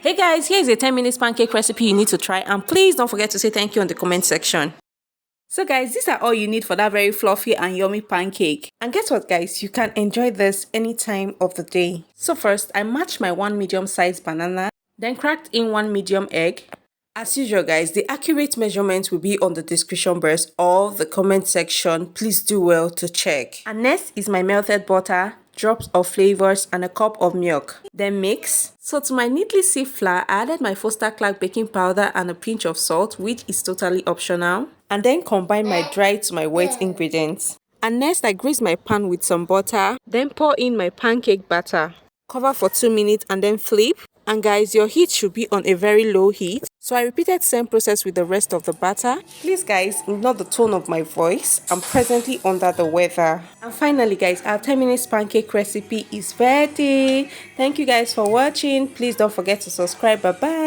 Hey guys, here's a 10 minutes pancake recipe you need to try, and please don't forget to say thank you in the comment section. So guys, these are all you need for that very fluffy and yummy pancake. And guess what guys, you can enjoy this any time of the day. So first, I mashed my 1 medium-sized banana, then cracked in 1 medium egg. As usual guys, the accurate measurements will be on the description box or the comment section. Please do well to check. And next is my melted butter, drops of flavors, and a cup of milk. Then mix. So to my neatly sieved flour, I added my Foster Clark baking powder and a pinch of salt, which is totally optional. And then combine my dry to my wet ingredients. And next I grease my pan with some butter, then pour in my pancake batter. Cover for 2 minutes and then flip. And guys, your heat should be on a very low heat. So I repeated the same process with the rest of the batter. Please guys, ignore the tone of my voice. I'm presently under the weather. And finally guys, our 10 minutes pancake recipe is ready. Thank you guys for watching. Please don't forget to subscribe. Bye bye.